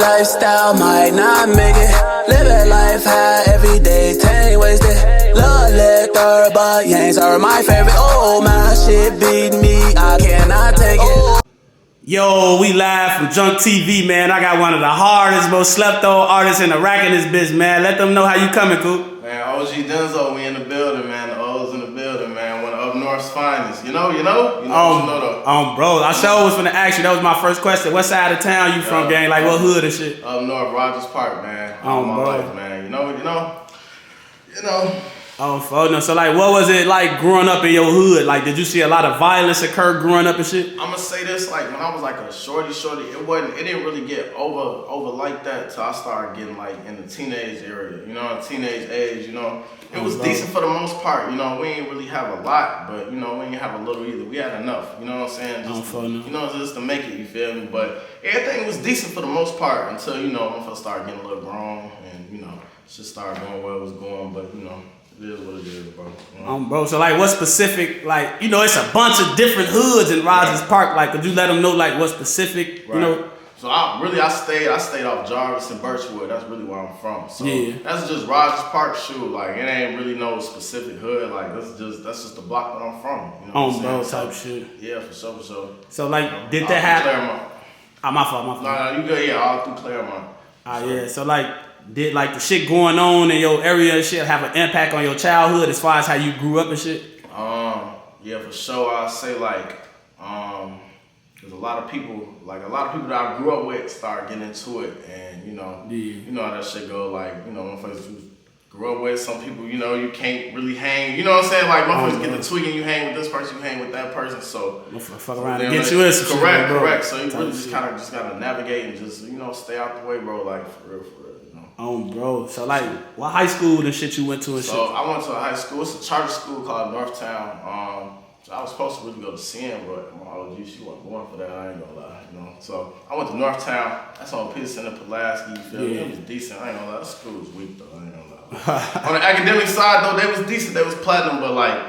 lifestyle might not make it. Living life high every day, tank wasted. Love liquor, but yanks are my favorite. Oh, my shit beat me, I cannot take it. Yo, we live from Drunktv, man. I got one of the hardest, most slept-on artists in the rack in this bitch, man. Let them know how you coming, Coop. Man, OG Denzo, we in the building, man. The O's in the building, man. One of up north's finest. You know though. Bro, I sure was finna ask you. That was my first question. What side of town you from, gang? Like what hood and shit? Up north, Rodgers Park, man. All my life, man. You know. Oh, fuck no. So like, what was it like growing up in your hood? Like, did you see a lot of violence occur growing up and shit? I'ma say this, like when I was like a shorty, it didn't really get over like that till I started getting like in the teenage area, teenage age, It was decent for the most part, we ain't really have a lot, but we ain't have a little either. We had enough, you know what I'm saying? Just to make it, you feel me? But everything was decent for the most part until, once I started getting a little grown and, shit started going where it was going, but it is what it is, bro. Bro, so like what specific, like, it's a bunch of different hoods in Rodgers Park. Like, could you let them know like what specific, So I stayed off Jarvis and Birchwood. That's really where I'm from. So that's just Rodgers Park shoot. Like it ain't really no specific hood. Like that's just the block that I'm from. You know what I'm bro, saying? type shit. Yeah, for sure. So like, did that happen? My fault. No, you good? Yeah, all through Claremont. Yeah. So like, did like the shit going on in your area and shit have an impact on your childhood as far as how you grew up and shit? Yeah, for sure. I'll say like, there's a lot of people that I grew up with started getting into it, and you know how that shit go. Like, motherfuckers you grew up with, some people, you can't really hang. You know what I'm saying? Like, motherfuckers get the tweaking. You hang with this person, you hang with that person. So fuck around and get you in some shit, bro. Correct. So you really just gotta navigate and just stay out the way, bro. Like for real. Bro. So like, what high school and shit you went to and shit? So I went to a high school. It's a charter school called Northtown. So I was supposed to really go to CN, but my OG, she wasn't going for that. I ain't gonna lie, So I went to Northtown. That's on Peterson and Pulaski. You feel me? It was decent. I ain't gonna lie. The school was weak though. I ain't gonna lie. On the academic side though, they was decent. They was platinum, but like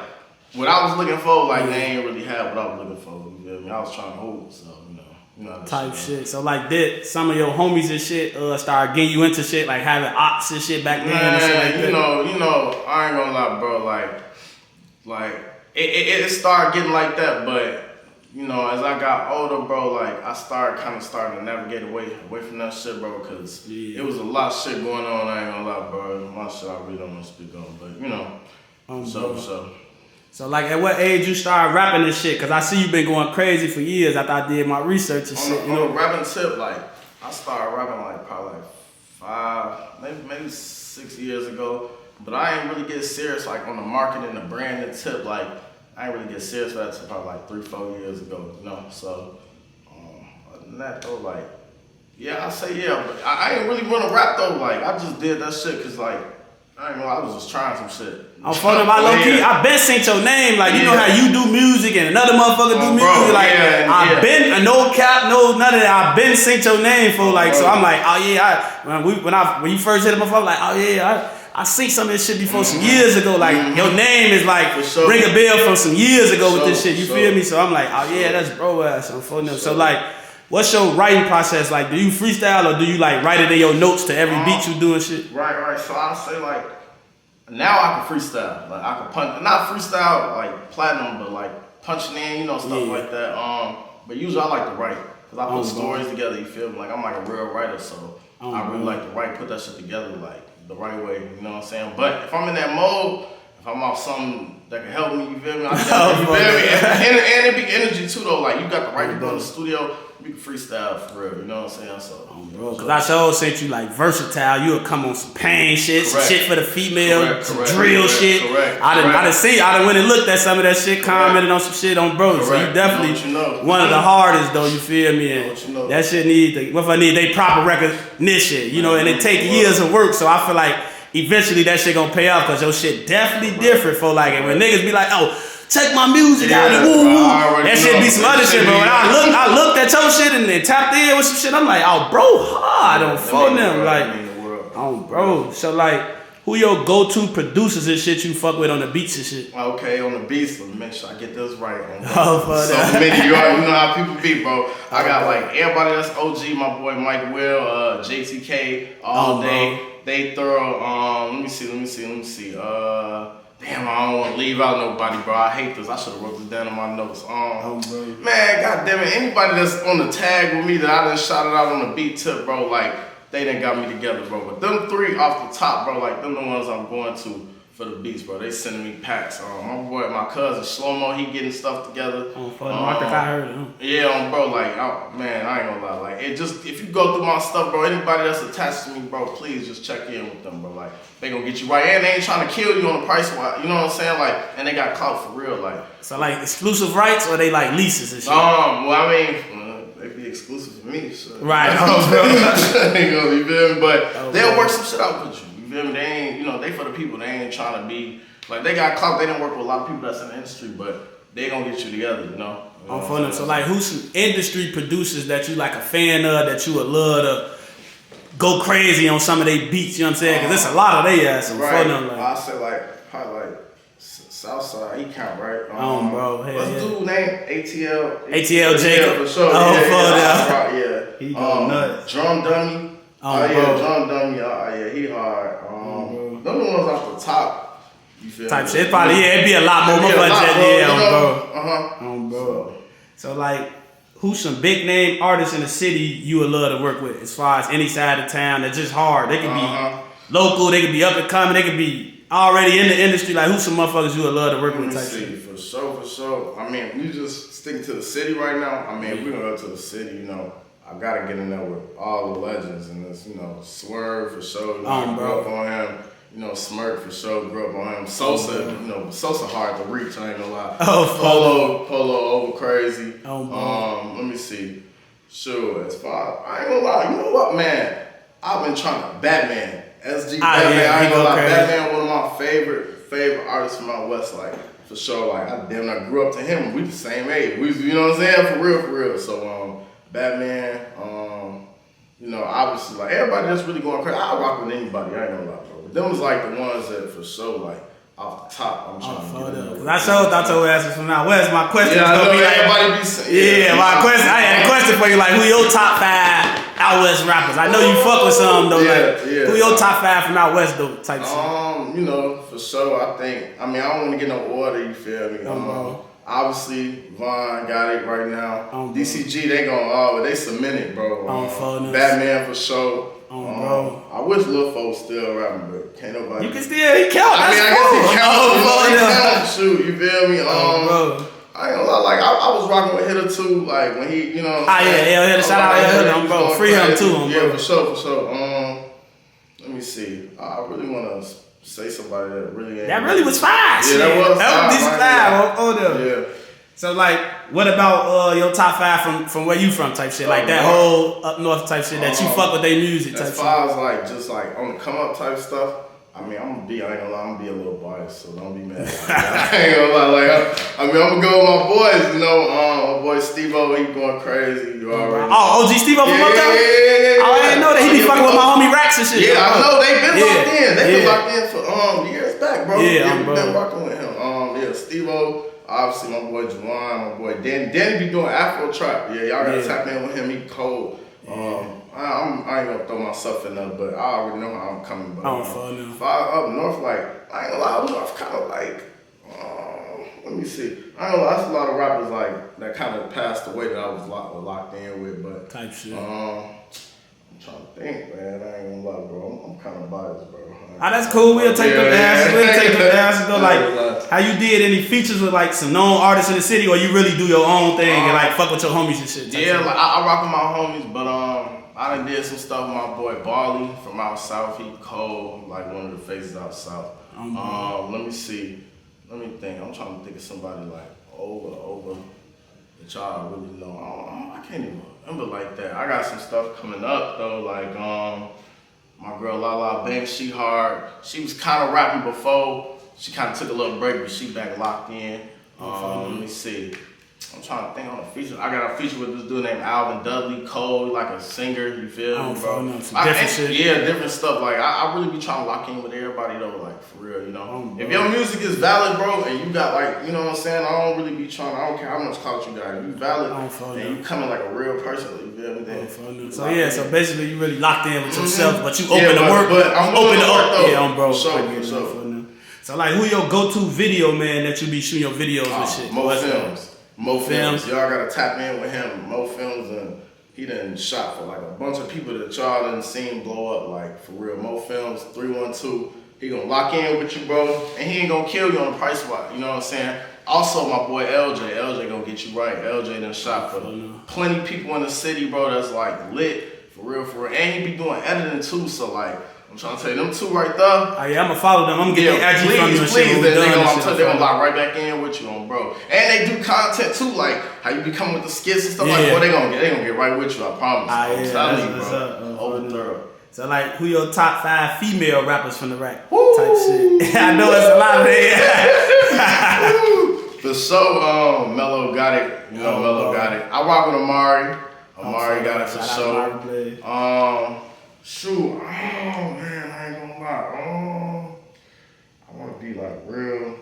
what I was looking for, like they ain't really have what I was looking for. You feel me? I was trying to hold, so type shit. So like, did some of your homies and shit start getting you into shit, like having ops and shit back then? And shit like that? I ain't gonna lie, bro. Like it started getting like that, but as I got older, bro, like I started to navigate away from that shit, bro, because it was a lot of shit going on. I ain't gonna lie, bro. My shit I really don't want to speak on, but So like, at what age you started rapping this shit? Cause I see you been going crazy for years after I did my research and shit. On the rapping tip, like I started rapping like probably 5, maybe 6 years ago. But I ain't really get serious like on the marketing, the branding tip. Like I ain't really get serious for that till probably like 3-4 years ago. So other than that though, like I say but I ain't really want to rap though. Like I just did that shit cause like I ain't know, I was just trying some shit. I'm fucking about low key. I been seen your name. Like, you know how you do music and another motherfucker do music. I've been, no cap, no, none of that. I've been seen your name for like, so I'm like, when you first hit him, I'm like, I seen some of this shit before some years ago. Like, your name is like, ring a bell from some years ago with this shit. You feel me? So I'm like, that's bro ass. So like, what's your writing process like? Do you freestyle or do you like write it in your notes to every beat you do and shit? Right. So I'll say like, now I can freestyle. Like I can punch, not freestyle like platinum, but like punching in, stuff like that. But usually I like to write because I put stories together. You feel me? Like I'm like a real writer, so I really like to write, put that shit together like the right way. You know what I'm saying? But if I'm in that mode, if I'm off something that can help me, you feel me? You feel me? And it be energy too though. Like you got the right to go in the studio. You can freestyle for real, you know what I'm saying? So, bro, cause I sure sent you like versatile. You would come on some pain shit, some shit for the female, some drill shit. I done went and looked at some of that shit, commented on some shit on bro. So you definitely one of the hardest though. You feel me? And that shit need they proper recognition, and it take years of work. So I feel like eventually that shit gonna pay off, cause your shit definitely different for like it. When niggas be like, check my music out and woo woo. That shit be some other shit, bro. And I looked at your shit and then tapped in with some shit. I'm like, bro, hard on phone them. Like, bro. So like, who your go-to producers and shit you fuck with on the beats and shit? Okay, on the beats, let me make sure I get this right. So many, you already know how people be, bro. I got like everybody that's OG, my boy Mike Will, JTK, all day. Bro. They thorough. Let me see. Damn, I don't want to leave out nobody, bro. I hate this. I should have wrote this down in my notes. Man, goddamn it, anybody that's on the tag with me that I done shot it out on the beat tip, bro, like, they done got me together, bro. But them three off the top, bro, like, them the ones I'm going to for the beats, bro. They sending me packs. My cousin Shlomo, he getting stuff together. I heard him. Yeah, bro, like, man, I ain't gonna lie. Like, it just, if you go through my stuff, bro, anybody that's attached to me, bro, please just check in with them, bro. Like, they gonna get you right. And they ain't trying to kill you on the price, you know what I'm saying? Like, and they got clout for real, like. So, like, exclusive rights or they like leases and shit? Well, I mean, they be exclusive for me, so. Right, ain't gonna be feel me, but they'll work some shit out with you. You feel me? They ain't, they for the people. They ain't trying to be like they got clout. They don't work with a lot of people that's in the industry, but they gonna get you together, you know. For them. So like, who's some industry producers that you like a fan of that you would love to go crazy on some of their beats? You know what I'm saying? Because there's a lot of they ass. Right. Them, like, I say like probably like Southside. He count right. Bro. Hey, what's dude name? ATL Jacob. For sure. Yeah. He go nuts. Drum Dummy. Drum Dummy. Yeah, he hard. Them the ones off the top. You feel type me? shit. Probably it'd be a lot more budget. Bro. So like, who's some big name artists in the city you would love to work with? As far as any side of town, that's just hard. They could be local. They could be up and coming. They could be already in the industry. Like, who's some motherfuckers you would love to work with? Type shit. For sure. I mean, we just sticking to the city right now. I mean, if we gonna go to the city, I gotta get in there with all the legends and this, Swerve for sure. I grew up on him. Smirk for sure, grew up on him. Sosa, Sosa hard to reach, I ain't gonna lie. Polo over crazy. Let me see. Sure, as far I ain't gonna lie, you know what, man? I've been trying to Batman. SG Batman, I ain't gonna lie. Batman, one of my favorite artists from out west, like for sure. Like I grew up to him. We the same age. You know what I'm saying? For real. So Batman, obviously like everybody that's really going crazy. I'll rock with anybody, I ain't gonna lie, bro. But them was like the ones that for sure, like off the top, I'm trying to get them. Cause I showed thought your ass was from out west. My question was gonna be like, everybody be saying, I had a question for you, like, who your top 5 out west rappers? I know you fuck with some though, who your top 5 from out west though, type shit? For sure, I don't want to get no order, you feel me? Obviously, Vaughn got it right now. DCG, they cemented, bro. Batman for sure. I wish Lil Fo still rapping, but can't nobody. You can still, he count. I guess he count. Shoot, you feel me? I ain't gonna lie, like I was rocking with Hitter too, like when he, Hitter, shout out Hitter, bro. Free him too, bro. Yeah, for sure. Let me see. I really wanna say somebody that really ain't. That really was fire. Yeah, that was fire. Yeah. So like, what about your top 5 from where you from type shit? Like that whole up north type shit that you fuck with their music type shit. As far as like just like on the come up type stuff, I ain't gonna lie, I'm gonna be a little biased, so don't be mad. I ain't gonna lie, I'm gonna go with my boys, my boy Steve-O, he going crazy, you already. OG Steve-O from up there? Yeah. I didn't know that he be fucking with my homie Rax and shit. Yeah, I know, they been locked in. They been locked in for years back, bro. We been rocking with him. Steve-O, obviously my boy Juwan, my boy Dan be doing Afro trap. Yeah, y'all gotta tap in with him, he cold. I ain't gonna throw myself in there, but I already know how I'm coming. But if I up north, like I ain't gonna lie, up north kind of like. Let me see. I ain't gonna lie, that's a lot of rappers like that kind of passed away that I was locked in with, but type shit. I'm trying to think, man. I ain't gonna lie, bro. I'm kind of biased, bro. That's cool. We'll take them answers. We'll take them answers though. Like, how you did any features with like some known artists in the city, or you really do your own thing and like fuck with your homies and shit? Yeah, like I rock with my homies, but I done did some stuff with my boy Barley from out south. He cold, like one of the faces out south. Let me see. Let me think. I'm trying to think of somebody like over that y'all really know. I can't even remember like that. I got some stuff coming up though, like my girl Lala Banks, she hard. She was kind of rapping before. She kind of took a little break, but she back locked in. Let me see. I'm trying to think on the feature. I got a feature with this dude named Alvin Dudley Cole, like a singer, you feel me, bro? Different shit. Yeah, different stuff. Like, I really be trying to lock in with everybody, though, like, for real, you know? If your music is valid, bro, and you got, like, you know what I'm saying? I don't really be trying, I don't care how much clout you got. If you valid, and you coming like a real person, you feel me? Then so, yeah, so basically you really locked in with yourself, but you open to work. But I'm open to work, though. Yeah, bro. For sure. So, like, who your go-to video man that you be shooting your videos with shit? Mo Films. Y'all gotta tap in with him. Mo Films, and he done shot for like a bunch of people that y'all done seen blow up, like for real. Mo Films 312. He gonna lock in with you, bro, and he ain't gonna kill you on the price spot. You know what I'm saying? Also, my boy LJ. LJ gonna get you right. LJ done shot for plenty people in the city, bro. That's like lit for real. And he be doing editing too. So like, I'm trying to tell you, them two right there. Oh yeah, I'm gonna follow them. I'm gonna get their IG from you and shit. They gonna lock right back in with you on, bro. And they do content too, like how you be coming with the skits and stuff. Like, boy, they gonna get right with you. I promise. I'm telling you, bro. Over thorough. So like, who your top 5 female rappers from the rack? Type shit. I know it's a lot of that. For sure, Mello got it. You know, Mello got it. I rock with Amari. Amari got it for sure. Shoot, oh man, I ain't gonna lie. I wanna be like real.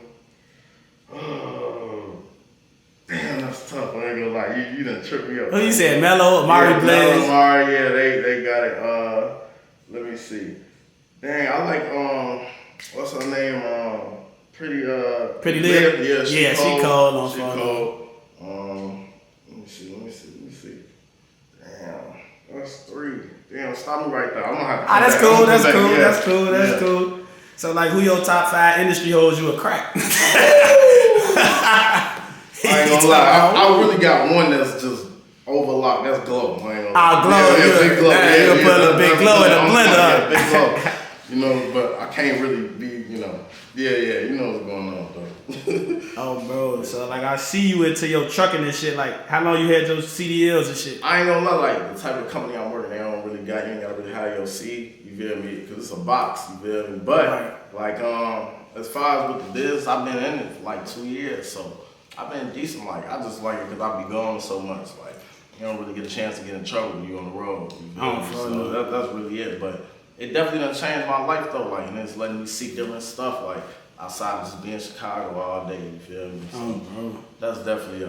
Damn, that's tough. I ain't gonna lie. You done tripped me up. Who you said? Mello, Amari, Blaze? Mello, Amari, yeah, they got it. Let me see. Dang, I like what's her name? Pretty Liv. Yeah, she cold. She cold. Let me see. Damn, that's 3. Damn, stop me right there. I'm gonna have to. That's cool. So like, who your top 5 industry hoes you would crack? I ain't gonna lie. I really got one that's just overlocked. That's Glow. I ain't gonna Glow. Big Glow. You put a little big Glow in the blender. Yeah, big Glow. You know, but I can't really be, you know. Yeah, you know what's going on, though. Oh, bro. So, like, I see you into your trucking and shit. Like, how long you had those CDLs and shit? I ain't gonna lie, like, the type of company I'm working, they don't really got, you ain't gotta really have your seed, you feel me? Because it's a box, you feel me? But, like, as far as with this, I've been in it for like 2 years, so I've been decent. Like, I just like it because I be gone so much. Like, you don't really get a chance to get in trouble when you on the road. You feel me? So that's really it. But it definitely done changed my life though. Like, and it's letting me see different stuff. Like, outside of just being in Chicago all day. You feel me? So that's definitely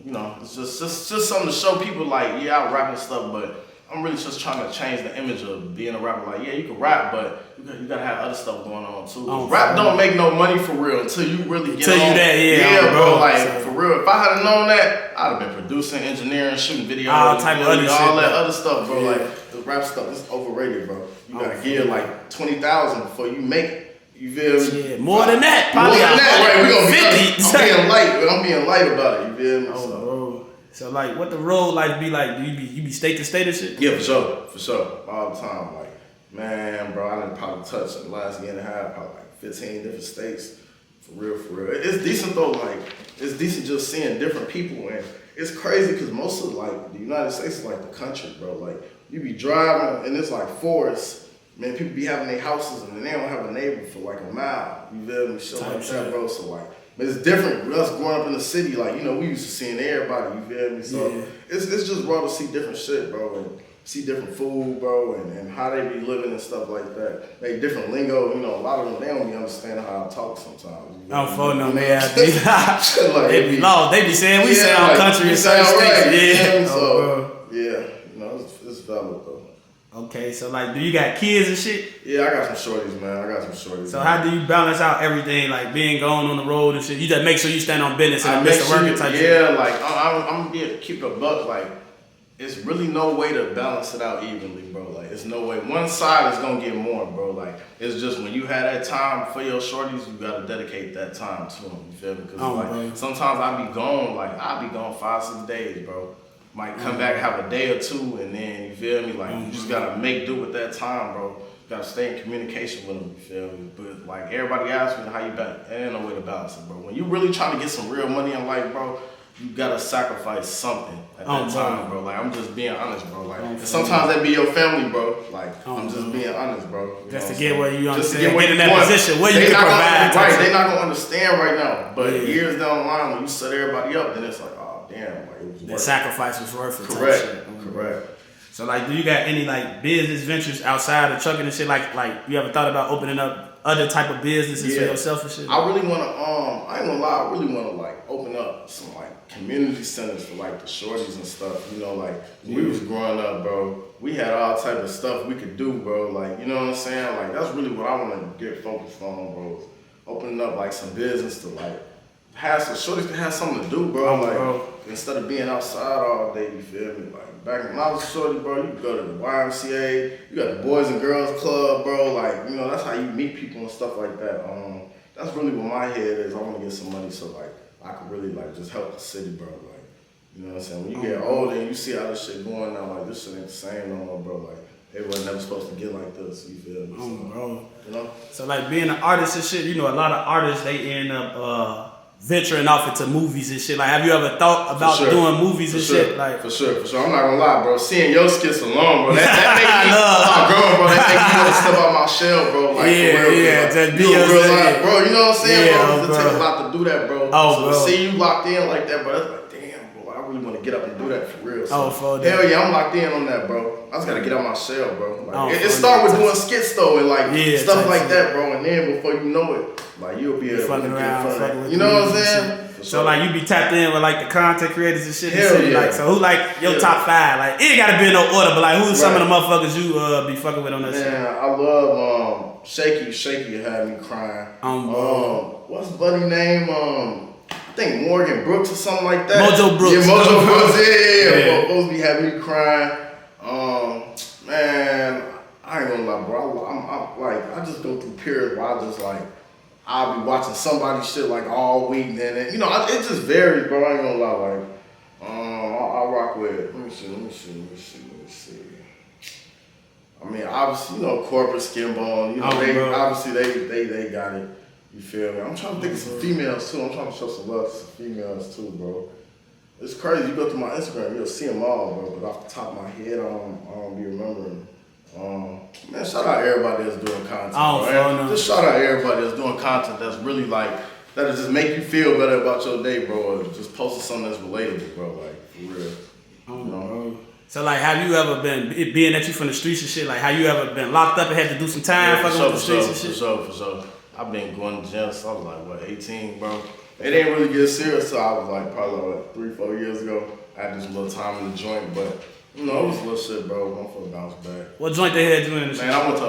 you know, it's just something to show people. Like, yeah, I rap and stuff, but I'm really just trying to change the image of being a rapper. Like, yeah, you can rap, but you gotta have other stuff going on too. Rap don't make no money for real until you really get on. Yeah, bro. Like, for real, if I had known that, I'd have been producing, engineering, shooting videos, all that other stuff, bro. Like, the rap stuff is overrated, bro. You gotta give like 20,000 before you make it. You feel me? Yeah, more than that. Probably more than that, right? We gonna 50. I'm being light about it. You feel me? Bro. So like, what the road life be like? Do you be state to state and shit? Yeah, for sure, all the time. Like, man, bro, I done probably touched in the last year and a half, probably like 15 different states. For real. It's decent though. Like, it's decent just seeing different people, and it's crazy because most of like the United States is like the country, bro. Like, you be driving and it's like forests. Man, people be having their houses and they don't have a neighbor for like a mile. You feel me? Shit like that, bro. So like, but it's different. Us growing up in the city, like, you know, we used to seeing everybody. You feel me? So it's just raw to see different shit, bro, and see different food, bro, and how they be living and stuff like that. They different lingo. You know, a lot of them, they don't be understanding how I talk sometimes. You know? I'm for them. They be lost. They be saying we sound like, country in certain states. Yeah. So you know, it's valid though. Okay, so like, do you got kids and shit? Yeah, I got some shorties, man. So how do you balance out everything, like being gone on the road and shit? You just make sure you stand on business and miss the working type shit. Yeah, like I'm gonna keep it a buck. Like, it's really no way to balance it out evenly, bro. Like, it's no way. One side is gonna get more, bro. Like, it's just when you have that time for your shorties, you gotta dedicate that time to them. You feel me? Because sometimes I be gone 5-6 days, bro. Might come back, have a day or two, and then, you feel me? Like, you just gotta make do with that time, bro. You gotta stay in communication with them, you feel me? But, like, everybody asks me how you balance. There ain't no way to balance it, bro. When you really trying to get some real money in life, bro, you gotta sacrifice something at that time, bro. Like, I'm just being honest, bro. Like, sometimes that be your family, bro. Like, I'm just being honest, bro. Just to get where you understand, get in that position where you can provide. Right, they not gonna understand right now. But years down the line, when you set everybody up, then it's like, oh, damn, like it was the sacrifice was worth it. Correct. So like, do you got any like business ventures outside of trucking and shit? Like you ever thought about opening up other type of businesses for yourself and shit? I really wanna I ain't gonna lie, I really wanna like open up some like community centers for like the shorties and stuff. You know, like when we was growing up, bro, we had all type of stuff we could do, bro. Like, you know what I'm saying? Like that's really what I wanna get focused on, bro. Opening up like some business to like have some shorties to have something to do, bro. Instead of being outside all day, you feel me? Like back when I was a shorty, bro, you go to the YMCA, you got the Boys and Girls Club, bro. Like, you know, that's how you meet people and stuff like that. That's really what my head is. I want to get some money so like I could really like just help the city, bro. Like, you know what I'm saying? When you get older and you see how this shit going now, like this shit ain't the same no more, bro. Like it was never supposed to get like this. You feel me? So, bro. You know? So like being an artist and shit, you know, a lot of artists they end up venturing off into movies and shit. Like, have you ever thought about doing movies and shit? Like, for sure. I'm not gonna lie, bro. Seeing your skits alone, bro, that make me growing, bro. That make me want to step out my shell, bro. Like, for real, just be you real life, bro. You know what I'm saying, yeah, bro? It takes a lot to do that, bro. Bro. To see you locked in like that, bro. That's like, damn, bro. I really want to get up and do that for real. So, for that. hell yeah, I'm locked in on that, bro. I just gotta get out my shell, bro. Like, it started with doing skits though, and like stuff like that, bro. And then before you know it, like you'll be able to fucking around, you know what I'm saying? So like you be tapped in with like the content creators and shit. Hell yeah. Like, so who like your top 5? Like it ain't gotta be in no order, but like who's some of the motherfuckers you be fucking with on that shit? Man, I love Shaky had me crying. What's buddy name? I think Morgan Brooks or something like that. Mojo Brooks. Yeah, Mojo Brooks. Yeah. Both be having me crying. Man, I ain't gonna lie, bro. I'm like, I just go through periods where I just like, I'll be watching somebody's shit like all week, and then you know, it just varies, bro. I ain't gonna lie, like, I'll rock with. Let me see. I mean, obviously, you know, Corporate Skinbone. You know, obviously they got it. You feel me? I'm trying to think of some females too. I'm trying to show some love to some females too, bro. It's crazy. You go through my Instagram, you'll see them all, bro. But off the top of my head, I don't be remembering. Man, shout out everybody that's doing content. Just shout out everybody that's doing content that's really like that'll just make you feel better about your day, bro. Or just posting something that's relatable, bro. Like for real. You know? So like, have you ever been being that you from the streets and shit? Like, have you ever been locked up and had to do some time fucking with the streets and shit? For sure. I've been going to jail since I was like 18, bro. It didn't really get serious till I was like probably 3-4 years ago. I had this little time in the joint, but. You know, it was a little shit, bro. I'm finna bounce back. What joint they had you in? Man, I went to,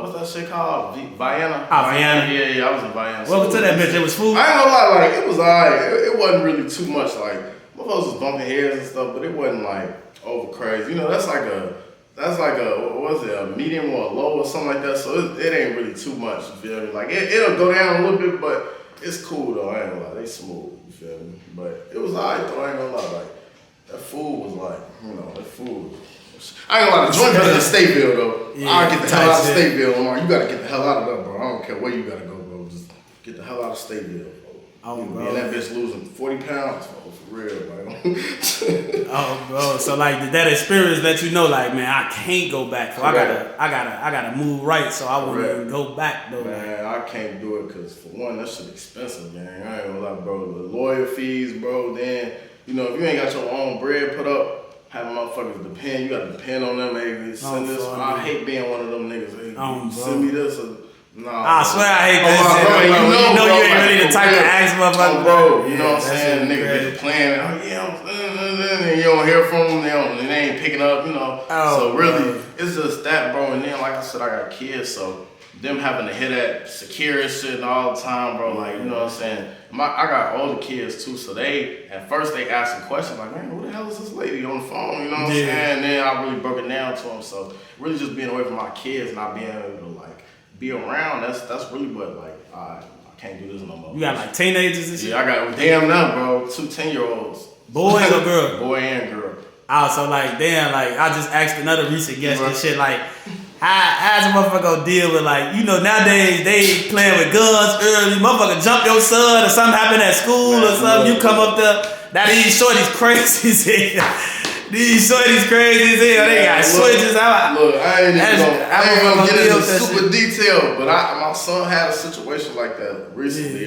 what's that shit called? Vienna? Vienna? Yeah, I was in Vienna. Welcome to that bitch. It was food? I ain't gonna lie, like, it was alright. It wasn't really too much, like, motherfuckers was bumping heads and stuff, but it wasn't, like, over crazy. You know, that's like a, what was it, a medium or a low or something like that, so it ain't really too much, you feel me? Like, it'll go down a little bit, but it's cool, though. I ain't gonna lie. They smooth, you feel me? But it was alright, though. I ain't gonna lie, like. That food was like, you know, that food. I ain't gonna lie, the joint better than Stateville though. Yeah, I'll get the hell out of Stateville, Lamar. You gotta get the hell out of there, bro. I don't care where you gotta go, bro. Just get the hell out of Stateville, bro. And that bitch losing 40 pounds, bro, for real, like. Bro. So like, did that experience let you know, like, man, I can't go back. So I gotta move right. So I won't even go back though. Man, I can't do it because for one, that shit expensive, man. I ain't gonna lie, bro. The lawyer fees, bro. Then. You know, if you ain't got your own bread put up, having motherfuckers depend, you gotta depend on them, maybe send this. I hate being one of them niggas. Hey, send me this or nah. I swear I hate that shit. You know you ain't really the type to ask motherfuckers. Bro, you know what I'm saying? Nigga get the plan, and you don't hear from them, they ain't picking up, you know. So really, it's just that, bro. And then like I said, I got kids, so them having to hear that security shit all the time, bro, like, you know what I'm saying? I got older kids too, so at first they asking questions like, man, who the hell is this lady on the phone? You know what I'm saying? And then I really broke it down to them. So really just being away from my kids, not being able to like be around, that's really what like I can't do this no more. You got like teenagers and shit? Yeah, I got damn now, bro, 2 10-year-olds. Boys or girl? Boy and girl. So like damn, like I just asked another recent guest and shit like how's a motherfucker gonna deal with like, you know, nowadays they playing with guns early, motherfucker jump your son or something happen at school or something, you come up there, now these shorties crazy as hell. These shorties crazy as hell, they got switches. Look, I ain't even gonna get into super detail, but my son had a situation like that recently.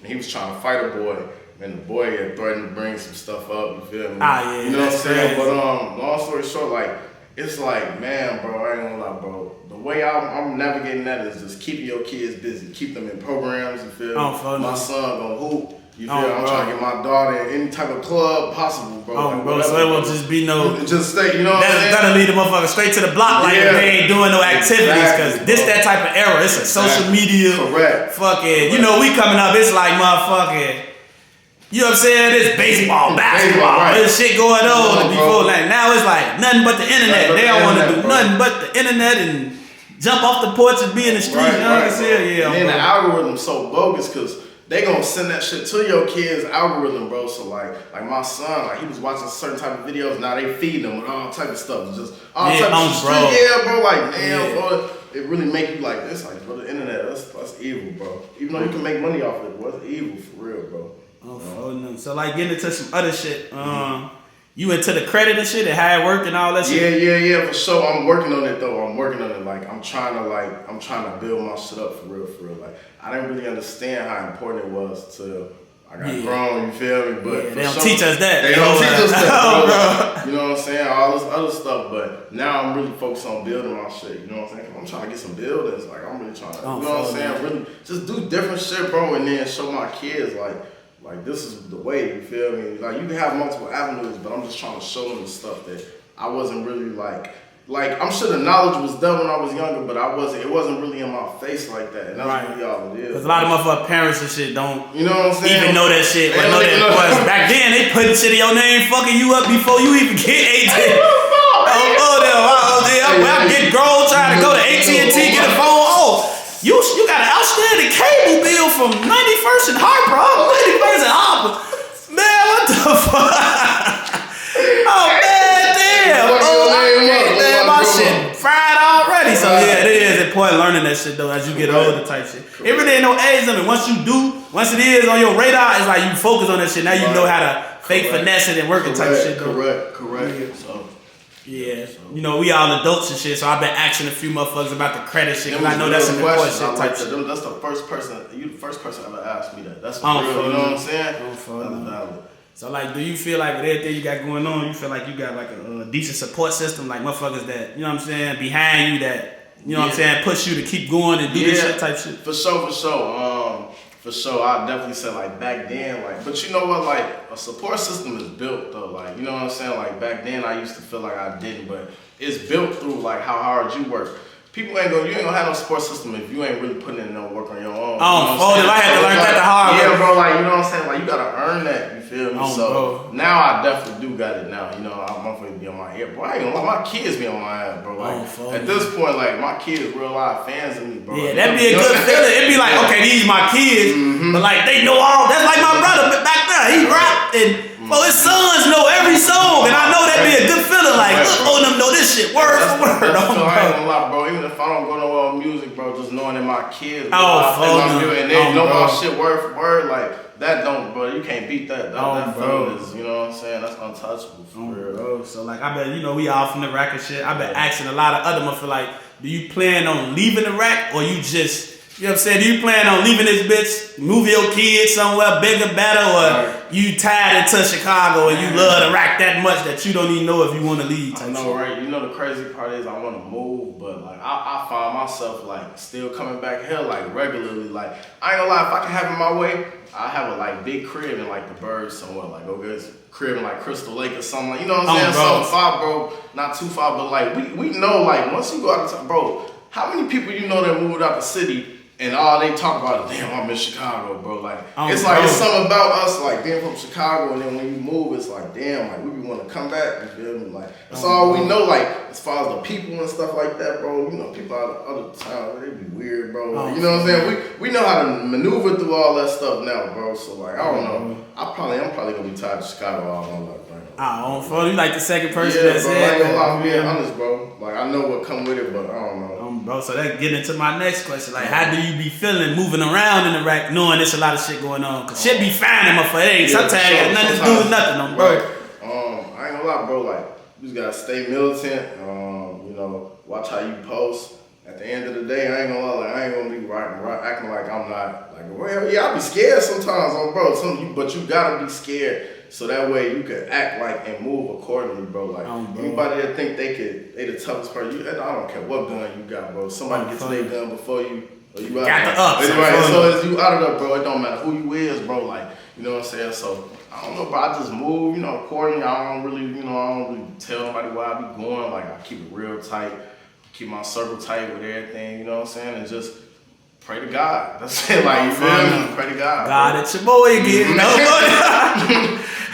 He was trying to fight a boy. and the boy had threatened to bring some stuff up. You feel me? Ah, yeah. You know what I'm saying? But long story short, like it's like, man, bro, I ain't gonna lie, bro. The way I'm navigating that is just keeping your kids busy, keep them in programs. You feel me? My son gonna hoop. You feel I'm trying to get my daughter in any type of club possible, bro. Like, bro, so it won't just be no. Just stay, you know what I'm saying? That'll lead the motherfucker straight to the block like they ain't doing no activities. Because this that type of era. It's a social media. Correct. Fucking, you know, we coming up, it's like motherfucking. You know what I'm saying? It's baseball, basketball, there's shit going on before. Like now it's like nothing but the internet. They don't want to do nothing but the internet and jump off the porch and be in the street. You know what I'm saying? Yeah. And then the algorithm's so bogus because they gonna send that shit to your kids' algorithm, bro. So like my son, like he was watching certain type of videos. Now they feed them with all type of stuff, just all type of street. Yeah, bro. Like damn, bro. It really make you like this, like bro. The internet, that's evil, bro. Even though you can make money off it, bro, it's evil for real, bro. So like getting into some other shit. You into the credit and shit and how it worked and all that shit? Yeah, for sure. I'm working on it though. Like I'm trying to build my shit up for real. Like I didn't really understand how important it was till I got grown, you feel me? But they don't teach us that. They don't teach us that, bro. You know what I'm saying? All this other stuff, but now I'm really focused on building my shit, you know what I'm saying? I'm trying to get some buildings, like I'm really trying to, you know what I'm saying? Really just do different shit, bro, and then show my kids like this is the way, you feel me? Like you can have multiple avenues, but I'm just trying to show them the stuff that I wasn't really like I'm sure the knowledge was done when I was younger, but it wasn't really in my face like that. And that's really all it is. Because a lot of motherfucking parents and shit don't what I'm saying? Even know that shit. But know that was back then they putting shit in your name, fucking you up before you even get 18. I get grown trying to go to AT&T, get a phone. You got an outstanding cable bill from 91st and Harper. 91st and Harper. Man, what the fuck? Oh, man, damn. My shit fried already. So, yeah, it is important learning that shit, though, as you get older type shit. It really ain't no age limit. Once it is on your radar, it's like you focus on that shit. Now you know how to fake finesse it and work it type shit, though. Correct. Yeah. Yeah, you know, we all adults and shit, so I've been asking a few motherfuckers about the credit shit, because I know that's some important shit type shit. That's the first person, you the first person ever asked me that. That's real, you know what I'm saying? That's valid. So, like, do you feel like with everything you got going on, you feel like you got, like, a decent support system, like motherfuckers that, you know what I'm saying, behind you that, you know what I'm saying, push you to keep going and do this shit type shit? For sure, I definitely said like back then, like, but you know what, like a support system is built though, like, you know what I'm saying, like back then I used to feel like I didn't, but it's built through like how hard you work. You ain't gonna have no support system if you ain't really putting in no work on your own. I had to learn that the hard way. Yeah, bro, like, you know what I'm saying, like you gotta earn that, you feel me? Now I definitely do got it now, you know, I'm gonna be on my head, bro. I ain't gonna lie, my kids be on my ass, bro. Like, at this point, like, my kids real live fans of me, bro. Yeah, that'd be a good feeling. It'd be like, okay, these my kids, but like, they know all, that's like my brother back there, he rapped, and his sons know every song, and I know that'd be a good feeling, like, look, them know this shit word for word. I ain't gonna lie, bro, even if I don't go nowhere with music, bro, just knowing that my kids and they know my shit word for word, like, that don't, bro, you can't beat that. That feeling is, you know what I'm saying, that's untouchable for real. Bro. So, like, I bet, you know, we all from the rack and shit. I been asking a lot of other motherfuckers, like, do you plan on leaving the rack, or you just, you know what I'm saying, do you plan on leaving this bitch, move your kids somewhere bigger, better, or you tied into Chicago and you love the rack that much that you don't even know if you want to leave? I know, right? You know, the crazy part is I want to move, but like I find myself like still coming back here like regularly. Like, I ain't gonna lie, if I can have it my way, I have a like big crib in like the Birds somewhere, like go get a crib in like Crystal Lake or something, like, you know what I'm saying? Something far, bro, not too far, but like we know, like, once you go out of town, bro, how many people you know that moved out the city and all they talk about is, damn, I'm in Chicago, bro. Like, it's like, it's something about us, like, being from Chicago, and then when you move, it's like, damn, like, we want to come back, you feel me? Like, that's all we know, like, as far as the people and stuff like that, bro. You know, people out of other towns, they be weird, bro. You know what I'm saying? We know how to maneuver through all that stuff now, bro. So, like, I don't know. I'm probably going to be tired of Chicago all my life, right? You like the second person that said I ain't gonna lie, I'm being honest, bro. Like, I know what come with it, but I don't know. Bro, so that get into my next question. Like, how do you be feeling moving around in the rack, knowing there's a lot of shit going on? Cause shit be fine in my face. Sometimes got nothing to do with nothing, bro. I ain't gonna lie, bro. Like, you just gotta stay militant. You know, watch how you post, at the end of the day, I ain't gonna lie, like, I ain't gonna be acting like I'm not, like, well, yeah, I be scared sometimes, bro, but you gotta be scared so that way you can act like and move accordingly, bro. Like, anybody that think they the toughest person, I don't care what gun you got, bro. Somebody gets their gun before you, or you out of there. Right, so as you out of there, bro, it don't matter who you is, bro, like, you know what I'm saying? So, I don't know, bro, I just move, accordingly. I don't really tell nobody where I be going. Like, I keep it real tight, keep my circle tight with everything, you know what I'm saying? And just pray to God. That's it, like, you feel me? Pray to God. God, it's your boy again. No,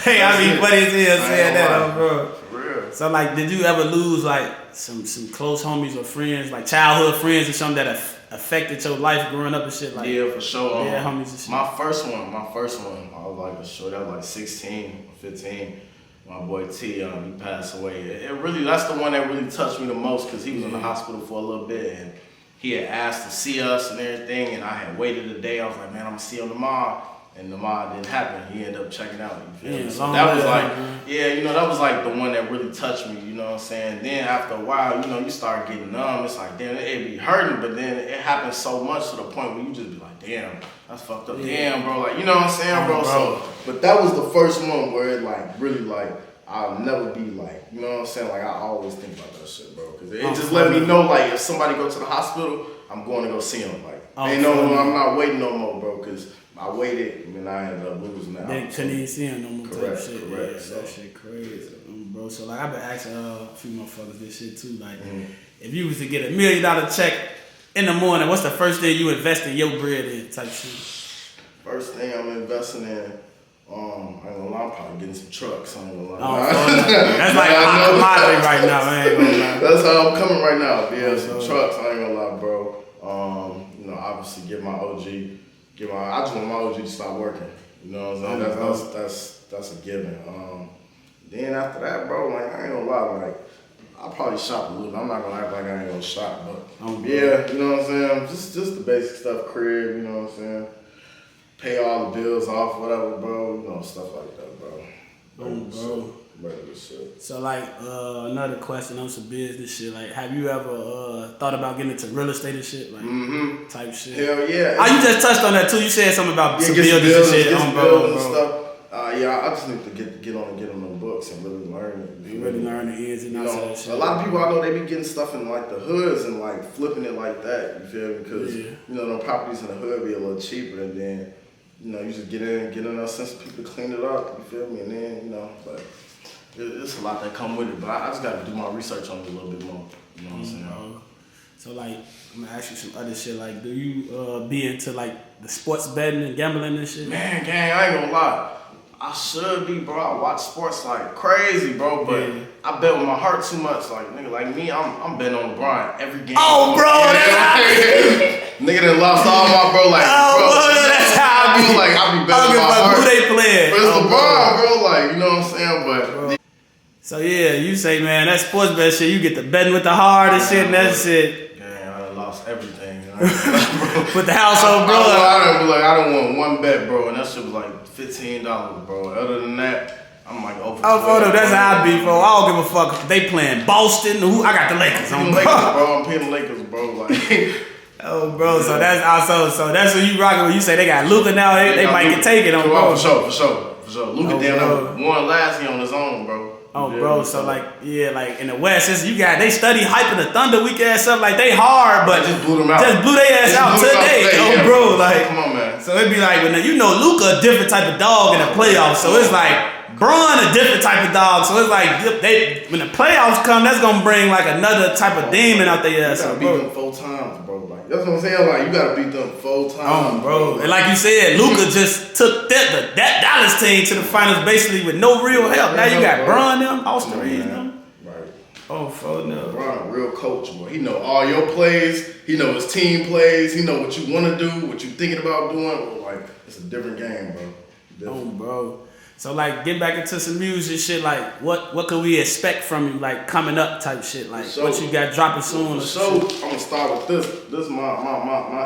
hey, I mean, funny as hell saying that, bro. For real. So, like, did you ever lose, like, some close homies or friends, like childhood friends or something that affected your life growing up and shit? Like, yeah, for sure. Yeah, homies and shit. My first one, I was like a short. I was like 16, 15. My boy T, he passed away. It really, that's the one that really touched me the most because he was in the hospital for a little bit and he had asked to see us and everything, and I had waited a day. I was like, man, I'm gonna see him tomorrow. And tomorrow didn't happen. He ended up checking out. You feel me? So that was like, that was like the one that really touched me. You know what I'm saying? Then after a while, you start getting numb. It's like, damn, it be hurting, but then it happens so much to the point where you just be like, damn, that's fucked up. Damn, bro, like, you know what I'm saying, bro? So, but that was the first one where it like really like I'll never be like, you know what I'm saying? Like I always think about that shit, bro, because it just let me know like if somebody go to the hospital, I'm going to go see him. Like, I'm not waiting no more, bro, because I waited and then I ended up losing that. Then couldn't even see him no more. Correct, type shit. correct. Yeah, So. that shit crazy, bro. So like I've been asking a few motherfuckers this shit too. Like, if you was to get $1 million check in the morning, what's the first thing you invest in your bread in? Type shit. First thing I'm investing in, I ain't gonna lie, I'm probably getting some trucks. I ain't gonna lie. That's like a commodity right now. I ain't gonna lie. That's how I'm coming right now. Yeah, some trucks. I ain't gonna lie, bro. Obviously get my OG. I just want my OG to stop working. You know what I'm saying? That's a given. Then after that, bro, like I ain't gonna lie, like I probably shop a little bit. I'm not gonna act like I ain't gonna shop, but yeah, you know what I'm saying? Just the basic stuff, crib, you know what I'm saying? Pay all the bills off, whatever, bro. Stuff like that, bro. Regular shit. So like another question on some business shit. Like, have you ever thought about getting into real estate and shit, like type shit? Hell yeah. Oh, you just touched on that too. You said something about some buildings and shit. And stuff. I just need to get on the books and really learn it. You really learn the ins and outs of that shit. A lot of people I know, they be getting stuff in like the hoods and like flipping it like that. You feel me? Because the properties in the hood be a little cheaper, and then you just get in there since people clean it up. You feel me? And then but. It's a lot that come with it, but I just got to do my research on it a little bit more. You know what I'm saying? So like, I'm gonna ask you some other shit. Like, do you be into like the sports betting and gambling and shit? Man, gang, I ain't gonna lie. I should be, bro. I watch sports like crazy, bro. But I bet with my heart too much. Like nigga, like me, I'm betting on LeBron every game. Oh, bro, nigga done lost all my bro. Like, that's how I be. Like I be betting with my heart. Who they playing? But it's LeBron, bro. Like you know what I'm saying? But. So yeah, you say, man, that sports bet shit, you get the betting with the heart and shit, and that shit. Yeah, I lost everything. With the household, bro. I don't want one bet, bro, and that shit was like $15, bro. Other than that, I'm like over. That's how I be, bro. I don't give a fuck if they playing Boston. I got the Lakers on, bro. I'm paying the Lakers, bro. Like. Oh, bro. So that's also. So that's what you rocking when you say they got Luka now. They might get taken on, bro. For sure. Luka damn won last year on his own, bro. Oh, bro, so like in the West, they study hyping the Thunder weak ass stuff, like they hard, but just blew them out. Just blew their ass out today. Oh, bro, like, come on, man. So it'd be like, Luka a different type of dog in the playoffs, so it's like, Bron a different type of dog, so it's like, when the playoffs come, that's gonna bring like another type of demon out their ass. You gotta beat them 4 times, bro. Like, that's what I'm saying, like, you gotta beat them 4 times. Oh, bro. And like you said, Luka just took that Dallas team to the finals basically with no real help. Now you got Bron them, Austin Reeves them. Right. Oh, fuck no. Bron a real coach, boy. He know all your plays. He know his team plays. He know what you want to do, what you thinking about doing. Like, it's a different game, bro. Oh, bro. So like, get back into some music shit. Like, what could we expect from you? Like coming up type shit. Like, what you got dropping soon? So I'm gonna start with this. This is my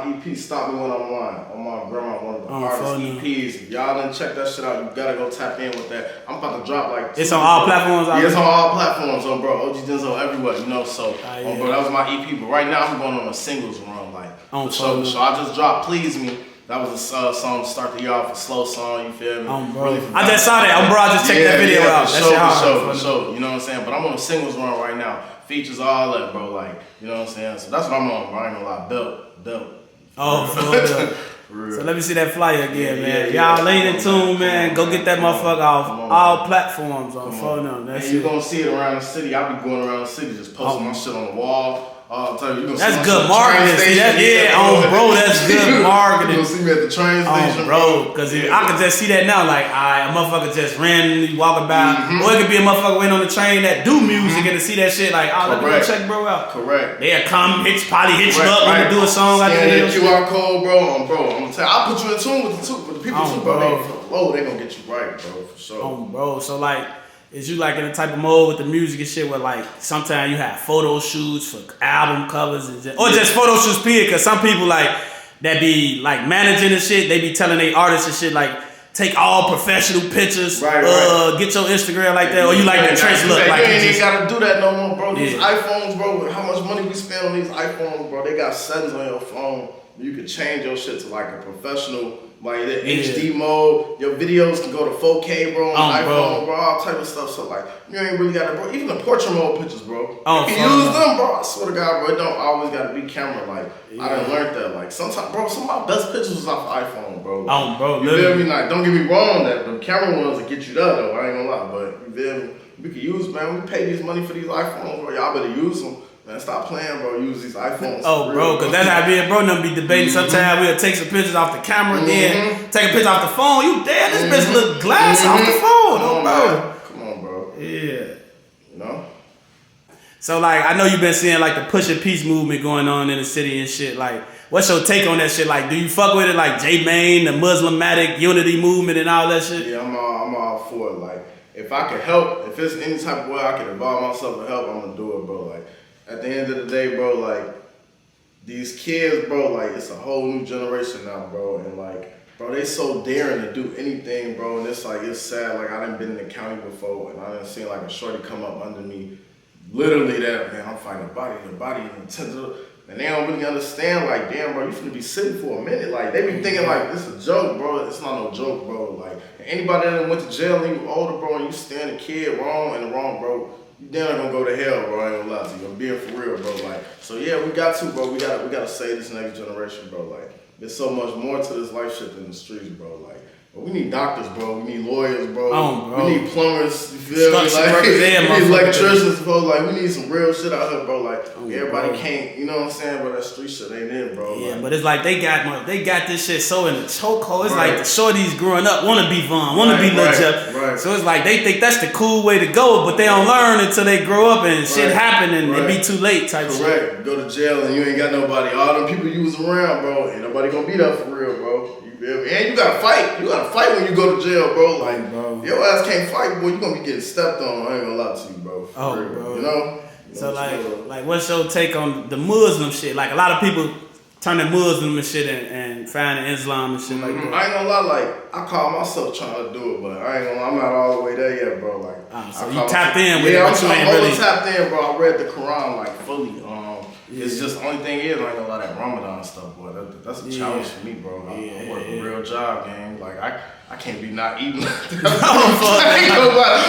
EP. Stop Me When I'm Lying on my grandma, one of the hardest EPs. If y'all didn't check that shit out, you gotta go tap in with that. I'm about to drop like. It's on all platforms. Yeah, it's on all platforms. On bro, OG Denzo everywhere. You know, so bro, that was my EP. But right now I'm going on a singles run. Like, so I just dropped Please Me. That was a song to start the year off, a slow song, you feel me? Bro. Really I just saw that. Bro, I just checked that video out. For sure. You know what I'm saying? But I'm on a singles run right now. Features all that, bro. Like, you know what I'm saying? So that's what I'm on, bro. I ain't gonna lie. Belt. So let me see that flyer again, man. Y'all ain't in tune, man. Go get that motherfucker off all platforms on phone number. And you gonna see it around the city. I be going around the city just posting my shit on the wall. I'll tell you, that's good marketing. See that? Bro, that's good marketing. You gonna see me at the train station, bro. Because I could just see that now. Like, a motherfucker just randomly walking by, or it could be a motherfucker waiting on the train that do music and to see that shit. Like, let me go check bro out. Correct. They'll come, probably hit you up, want to do a song like that. QR code, bro. I'm gonna tell you, I'll put you in tune with the people too, bro. They gonna get you right, bro, for sure. Bro. So like. Is you like in the type of mode with the music and shit where like sometimes you have photo shoots for album covers or just photo shoots period? Because some people like that be like managing and shit, they be telling they artists and shit like take all professional pictures, get your Instagram like that, or you like that trench look like you ain't gotta do that no more, bro. These iPhones, bro, how much money we spend on these iPhones, bro? They got settings on your phone. You can change your shit to like a professional. Like the HD mode, your videos can go to 4K, bro, on iPhone, bro, all type of stuff. So like, you ain't really got to, bro. Even the portrait mode pictures, bro. You can use them, bro. I swear to God, bro. It don't always got to be camera. Like, I done learned that. Like, sometimes, bro, some of my best pictures was off the iPhone, bro. Bro. You feel me? Like, don't get me wrong, that the camera ones will get you there, though. I ain't gonna lie, but you feel me? We can use, man. We pay these money for these iPhones, bro. Y'all better use them. Man, stop playing, bro. Use these iPhones. Bro, because that's how me and bro them be debating. Sometimes we'll take some pictures off the camera, then take a picture off the phone. You damn, this bitch look glass off the phone. Bro. Come on, bro. Yeah. You know? So, like, I know you've been seeing, like, the push and peace movement going on in the city and shit. Like, what's your take on that shit? Like, do you fuck with it? Like, J-Mane, the Muslimatic unity movement and all that shit? Yeah, I'm all for it. Like, if I can help, if there's any type of way I can involve myself to help, I'm gonna do it, bro. Like, at the end of the day, bro, like, these kids, bro, like, it's a whole new generation now, bro, and, like, bro, they so daring to do anything, bro, and it's, like, it's sad, like, I done been in the county before, and I done seen, like, a shorty come up under me, literally that, man, I'm fighting the body, and they don't really understand, like, damn, bro, you finna be sitting for a minute, like, they be thinking, like, this is a joke, bro, it's not no joke, bro, like, anybody that went to jail and you older, bro, and you stand a kid wrong and the wrong, bro, you damn gonna go to hell, bro. I ain't gonna lie to you. I'm being for real, bro. Like, so yeah, we got to, bro. We gotta save this next generation, bro. Like, there's so much more to this life shit than the streets, bro. Like, but we need doctors, bro. We need lawyers, bro. We need plumbers. You feel me? Like, we need electricians, bro. Like, we need some real shit out here, bro. Like, everybody can't, you know what I'm saying? But that street shit ain't in, bro. Yeah, like, but it's like they got this shit so in the chokehold. It's like the shorties growing up wanna be Von, wanna be Lil Jeff. So it's like they think that's the cool way to go, but they don't learn until they grow up and shit happen and it be too late type shit. Correct. Go to jail and you ain't got nobody. All them people you was around, bro. Ain't nobody gonna be there for real, bro. And you gotta fight. You gotta fight when you go to jail, bro. Like, your ass can't fight, boy. You gonna be getting stepped on. I ain't gonna lie to you, bro. Bro. You know? So like, what's your take on the Muslim shit? Like, a lot of people turning Muslim and shit and finding Islam and shit like that. I ain't gonna lie, like, I call myself trying to do it, but I'm not all the way there yet, bro. Like, so you tapped in with it, but you ain't really tapped in, bro. I read the Quran like fully. It's just the only thing is, I ain't gonna lie, that Ramadan stuff, boy. That's a challenge for me, bro. I work a real job, gang. Like, I can't be not eating. I ain't gonna lie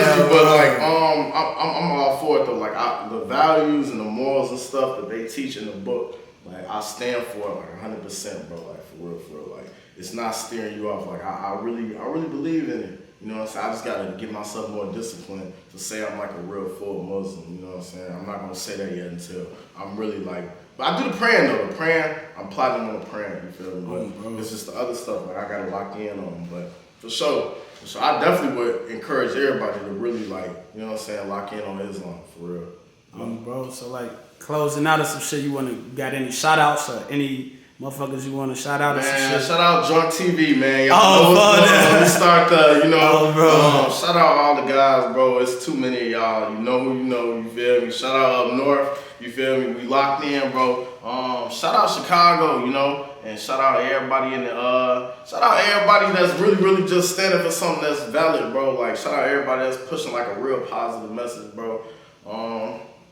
to you, but like, I'm all for it though. Like, the values and the morals and stuff that they teach in the book, like, I stand for it like 100%, bro. Like, for real. Like, it's not steering you off. Like, I really believe in it. You know what I'm saying? I just gotta give myself more discipline to say I'm like a real full Muslim. You know what I'm saying? I'm not gonna say that yet until I'm really like. But I do the praying though. The praying, I'm plotting on the praying. You feel me? But it's just the other stuff like I gotta lock in on. But for sure, I definitely would encourage everybody to really like, you know what I'm saying, lock in on Islam for real. Bro. So like closing out of some shit, got any shout outs or any Motherfuckers, you want to shout out? Man, shout out Drunktv, man. Let me start the, bro. Shout out all the guys, bro. It's too many of y'all. You know who you know, you feel me? Shout out up north, you feel me? We locked in, bro. Shout out Chicago, you know, and shout out everybody shout out everybody that's really just standing for something that's valid, bro. Like, shout out everybody that's pushing like a real positive message, bro.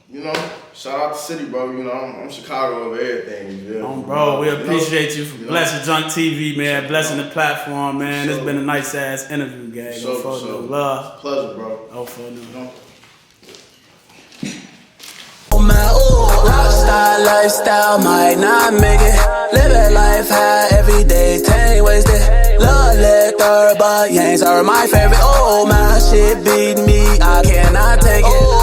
You know, shout out the city, bro. You know, I'm Chicago over everything. You know? Bro, we appreciate you for blessing Drunktv, man, blessing the platform, man. It's been a nice ass interview, gang. Love. Pleasure, bro. Rockstar lifestyle might not make it. Living life high every day, tank wasted. Love lector, but you ain't my favorite. Oh, my shit beat me, I cannot take it.